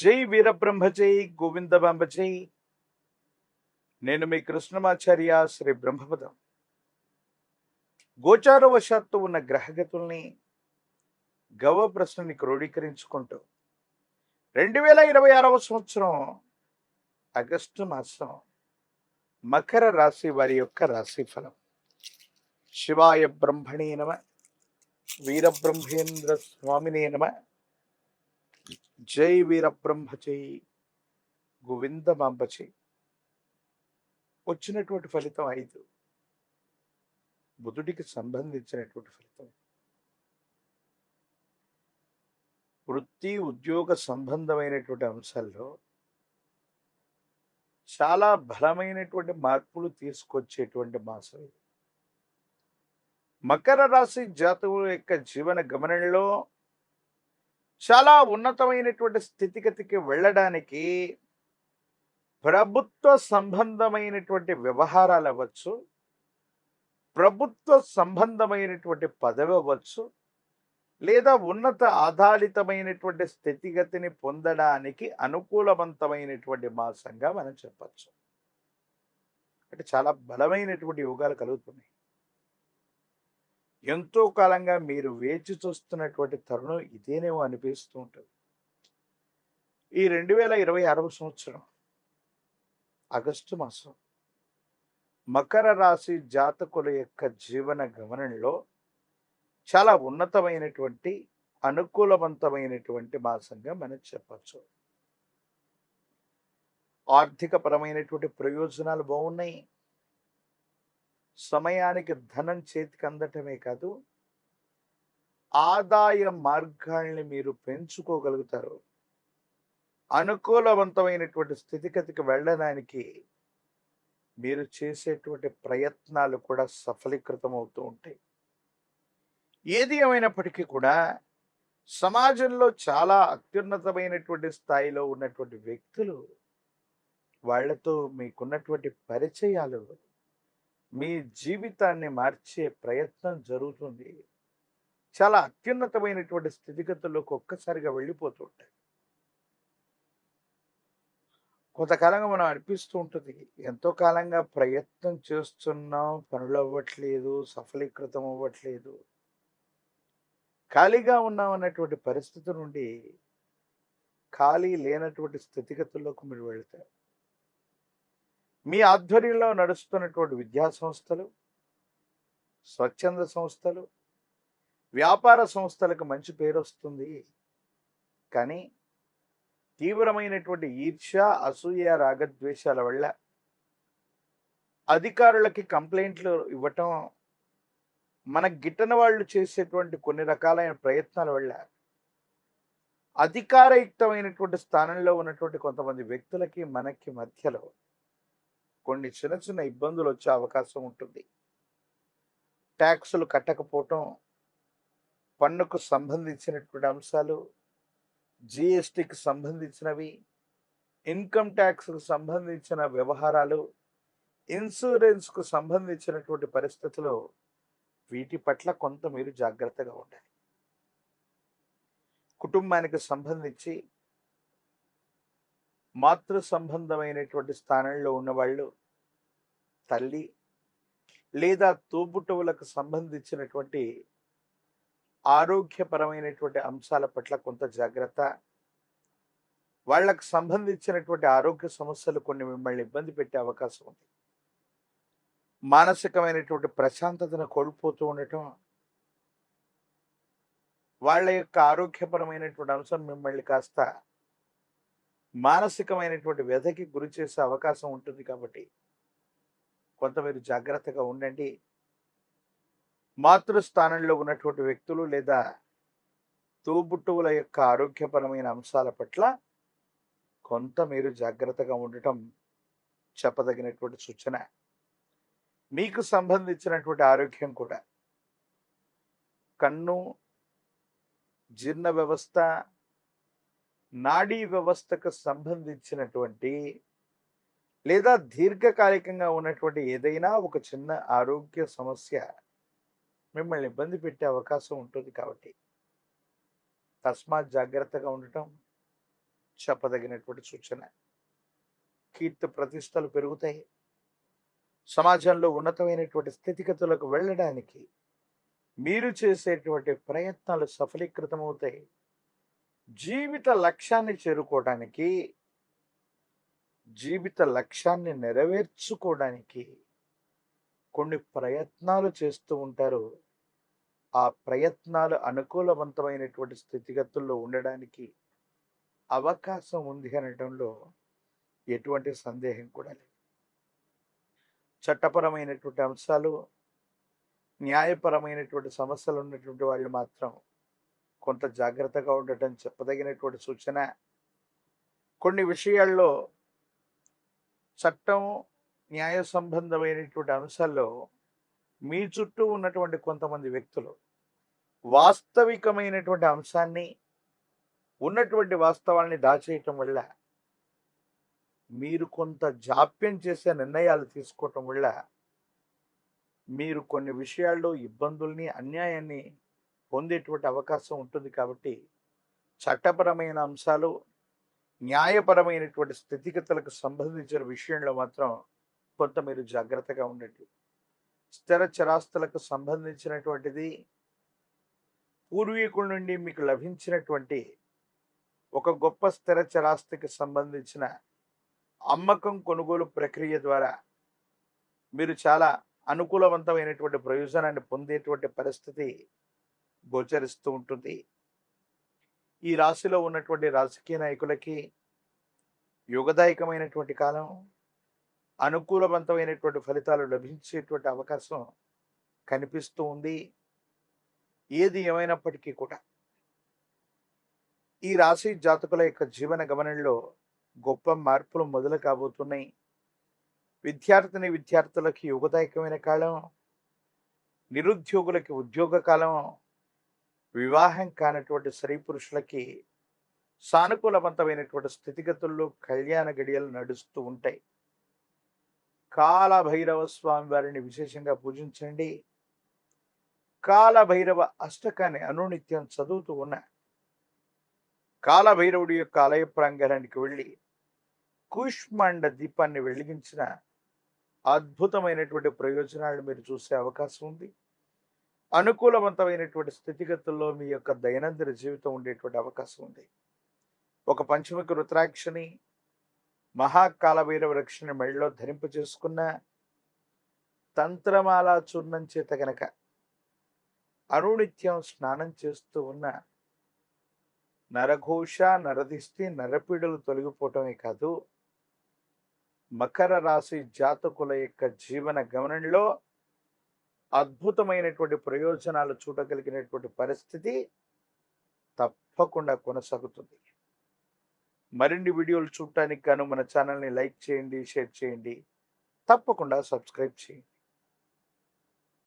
జై వీరబ్రహ్మ జై గోవిందబాంబ జై. నేను మీ కృష్ణమాచార్య శ్రీ బ్రహ్మపదం. గోచారవశాత్తు ఉన్న గ్రహగతుల్ని గవ ప్రశ్నని క్రోడీకరించుకుంటూ 2026వ సంవత్సరం ఆగస్టు మాసం మకర రాశి వారి యొక్క రాశి ఫలం. శివాయ బ్రహ్మణే నమ, వీరబ్రహ్మేంద్ర స్వామినే నమ. జై వీరబ్రహ్మ జై గోవిందబాంబ జై. వచ్చినటువంటి ఫలితం 5, బుధుడికి సంబంధించినటువంటి ఫలితం. వృత్తి ఉద్యోగ సంబంధమైనటువంటి అంశాల్లో చాలా బలమైనటువంటి మార్పులు తీసుకొచ్చేటువంటి మాసం ఇది. మకర రాశి జాతకుల యొక్క జీవన గమనంలో చాలా ఉన్నతమైనటువంటి స్థితిగతికి వెళ్ళడానికి ప్రభుత్వ సంబంధమైనటువంటి వ్యవహారాలు అవ్వచ్చు, ప్రభుత్వ సంబంధమైనటువంటి పదవి అవ్వచ్చు, లేదా ఉన్నత ఆధారితమైనటువంటి స్థితిగతిని పొందడానికి అనుకూలవంతమైనటువంటి మాసంగా మనం చెప్పచ్చు. అంటే చాలా బలమైనటువంటి యోగాలు కలుగుతున్నాయి. ఎంతో కాలంగా మీరు వేచి చూస్తున్నటువంటి తరుణం ఇదేనేమో అనిపిస్తూ ఉంటుంది. ఈ 2026వ సంవత్సరం ఆగస్టు మాసం మకర రాశి జాతకుల యొక్క జీవన గమనంలో చాలా ఉన్నతమైనటువంటి అనుకూలవంతమైనటువంటి మాసంగా మనం చెప్పచ్చు. ఆర్థిక పరమైనటువంటి ప్రయోజనాలు బాగున్నాయి. సమయానికి ధనం చేతికి అందటమే కాదు, ఆదాయ మార్గాల్ని మీరు పెంచుకోగలుగుతారు. అనుకూలవంతమైనటువంటి స్థితిగతికి వెళ్ళడానికి మీరు చేసేటువంటి ప్రయత్నాలు కూడా సఫలీకృతం అవుతూ ఉంటాయి. ఏది ఏమైనప్పటికీ కూడా సమాజంలో చాలా అత్యున్నతమైనటువంటి స్థాయిలో ఉన్నటువంటి వ్యక్తులు, వాళ్లతో మీకున్నటువంటి పరిచయాలు మీ జీవితాన్ని మార్చే ప్రయత్నం జరుగుతుంది. చాలా అత్యున్నతమైనటువంటి స్థితిగతుల్లోకి ఒక్కసారిగా వెళ్ళిపోతుంటాయి. కొంతకాలంగా మనం అనిపిస్తూ ఉంటుంది, ఎంతో కాలంగా ప్రయత్నం చేస్తున్నాం, పనులు అవ్వట్లేదు, సఫలీకృతం అవ్వట్లేదు, ఖాళీగా ఉన్నాం అన్నటువంటి పరిస్థితి నుండి ఖాళీ లేనటువంటి స్థితిగతుల్లోకి మీరు వెళతారు. మీ ఆధ్వర్యంలో నడుస్తున్నటువంటి విద్యా సంస్థలు, స్వచ్ఛంద సంస్థలు, వ్యాపార సంస్థలకు మంచి పేరు వస్తుంది. కానీ తీవ్రమైనటువంటి ఈర్ష్య, అసూయ, రాగద్వేషాల వల్ల అధికారులకి కంప్లైంట్లు ఇవ్వటం, మన గిట్టన వాళ్ళు చేసేటువంటి కొన్ని రకాలైన ప్రయత్నాల వల్ల అధికారయుక్తమైనటువంటి స్థానంలో ఉన్నటువంటి కొంతమంది వ్యక్తులకి మనకి మధ్యలో కొన్ని చిన్న చిన్న ఇబ్బందులు వచ్చే అవకాశం ఉంటుంది. ట్యాక్సులు కట్టకపోవటం, పన్నుకు సంబంధించినటువంటి అంశాలు, జిఎస్టికి సంబంధించినవి, ఇన్కమ్ ట్యాక్స్కు సంబంధించిన వ్యవహారాలు, ఇన్సూరెన్స్కు సంబంధించినటువంటి పరిస్థితులు, వీటి పట్ల కొంత మీరు జాగ్రత్తగా ఉండాలి. కుటుంబానికి సంబంధించి మాతృ సంబంధమైనటువంటి స్థానంలో ఉన్నవాళ్ళు, తల్లి లేదా తోబుట్టువులకు సంబంధించినటువంటి ఆరోగ్యపరమైనటువంటి అంశాల పట్ల కొంత జాగ్రత్త. వాళ్ళకు సంబంధించినటువంటి ఆరోగ్య సమస్యలు కొన్ని మిమ్మల్ని ఇబ్బంది పెట్టే అవకాశం ఉంది. మానసికమైనటువంటి ప్రశాంతతను కోల్పోతూ ఉండటం, వాళ్ళ యొక్క ఆరోగ్యపరమైనటువంటి అంశం మిమ్మల్ని కాస్త మానసికమైనటువంటి వ్యధకి గురి చేసే అవకాశం ఉంటుంది. కాబట్టి కొంత మీరు జాగ్రత్తగా ఉండండి. మాతృస్థానంలో ఉన్నటువంటి వ్యక్తులు లేదా తోబుట్టువుల యొక్క ఆరోగ్యపరమైన అంశాల పట్ల కొంత మీరు జాగ్రత్తగా ఉండటం చెప్పదగినటువంటి సూచన. మీకు సంబంధించినటువంటి ఆరోగ్యం కూడా కన్ను, జీర్ణ వ్యవస్థ, నాడీ వ్యవస్థకు సంబంధించినటువంటి లేదా దీర్ఘకాలికంగా ఉన్నటువంటి ఏదైనా ఒక చిన్న ఆరోగ్య సమస్య మిమ్మల్ని ఇబ్బంది పెట్టే అవకాశం ఉంటుంది. కాబట్టి తస్మాత్ జాగ్రత్తగా ఉండటం, చెప్పదగినటువంటి సూచన. కీర్తి ప్రతిష్టలు పెరుగుతాయి. సమాజంలో ఉన్నతమైనటువంటి స్థితిగతులకు వెళ్ళడానికి మీరు చేసేటువంటి ప్రయత్నాలు సఫలీకృతమవుతాయి. జీవిత లక్ష్యాన్ని చేరుకోవడానికి, జీవిత లక్ష్యాన్ని నెరవేర్చుకోవడానికి కొన్ని ప్రయత్నాలు చేస్తూ ఉంటారు. ఆ ప్రయత్నాలు అనుకూలవంతమైనటువంటి స్థితిగతుల్లో ఉండడానికి అవకాశం ఉంది అనడంలో ఎటువంటి సందేహం కూడా లేదు. చట్టపరమైనటువంటి అంశాలు, న్యాయపరమైనటువంటి సమస్యలు ఉన్నటువంటి వాళ్ళు మాత్రం కొంత జాగ్రత్తగా ఉండటం చెప్పదగినటువంటి సూచన. కొన్ని విషయాల్లో చట్టం, న్యాయ సంబంధమైనటువంటి అంశాల్లో మీ చుట్టూ ఉన్నటువంటి కొంతమంది వ్యక్తులు వాస్తవికమైనటువంటి అంశాన్ని, ఉన్నటువంటి వాస్తవాల్ని దాచేయటం వల్ల, మీరు కొంత జాప్యం చేసే నిర్ణయాలు తీసుకోవటం వల్ల మీరు కొన్ని విషయాల్లో ఇబ్బందుల్ని, అన్యాయాన్ని పొందేటువంటి అవకాశం ఉంటుంది. కాబట్టి చట్టపరమైన అంశాలు, న్యాయపరమైనటువంటి స్థితిగతులకు సంబంధించిన విషయంలో మాత్రం కొంత మీరు జాగ్రత్తగా ఉండండి. స్థిర చరాస్తులకు సంబంధించినటువంటిది, పూర్వీకుల నుండి మీకు లభించినటువంటి ఒక గొప్ప స్థిర చరాస్తికి సంబంధించిన అమ్మకం, కొనుగోలు ప్రక్రియ ద్వారా మీరు చాలా అనుకూలవంతమైనటువంటి ప్రయోజనాన్ని పొందేటువంటి పరిస్థితి గోచరిస్తూ ఉంటుంది. ఈ రాశిలో ఉన్నటువంటి రాజకీయ నాయకులకి యుగదాయకమైనటువంటి కాలం, అనుకూలవంతమైనటువంటి ఫలితాలు లభించేటువంటి అవకాశం కనిపిస్తూ ఉంది. ఏది ఏమైనప్పటికీ కూడా ఈ రాశి జాతకుల యొక్క జీవన గమనంలో గొప్ప మార్పులు మొదలు కాబోతున్నాయి. విద్యార్థులకి యుగదాయకమైన కాలం, నిరుద్యోగులకి ఉద్యోగ కాలం, వివాహం కానటువంటి స్త్రీ పురుషులకి సానుకూలవంతమైనటువంటి స్థితిగతుల్లో కళ్యాణ గడియలు నడుస్తూ ఉంటాయి. కాలభైరవ స్వామి వారిని విశేషంగా పూజించండి. కాలభైరవ అష్టకాన్ని అనునిత్యం చదువుతూ ఉన్న కాలభైరవుడి యొక్క ఆలయ ప్రాంగణానికి వెళ్ళి కూష్మాండ దీపాన్ని వెలిగించిన అద్భుతమైనటువంటి ప్రయోజనాలు మీరు చూసే అవకాశం ఉంది. అనుకూలవంతమైనటువంటి స్థితిగతుల్లో మీ యొక్క దైనందిన జీవితం ఉండేటువంటి అవకాశం ఉంది. ఒక పంచముఖి రుద్రాక్షని, మహాకాలభైరవ రక్షణ మెడలో ధరింప చేసుకున్న, తంత్రమాల చూర్ణం చేత గనక అనునిత్యం స్నానం చేస్తూ ఉన్న నరఘోష, నరదిష్టి, నరపీడలు తొలగిపోవటమే కాదు, మకర రాశి జాతకుల యొక్క జీవన గమనంలో అద్భుతమైనటువంటి ప్రయోజనాలు చూడగలిగినటువంటి పరిస్థితి తప్పకుండా కొనసాగుతుంది. మరిన్ని వీడియోలు చూడటానికి గాను మన ఛానల్ని లైక్ చేయండి, షేర్ చేయండి, తప్పకుండా సబ్స్క్రైబ్ చేయండి.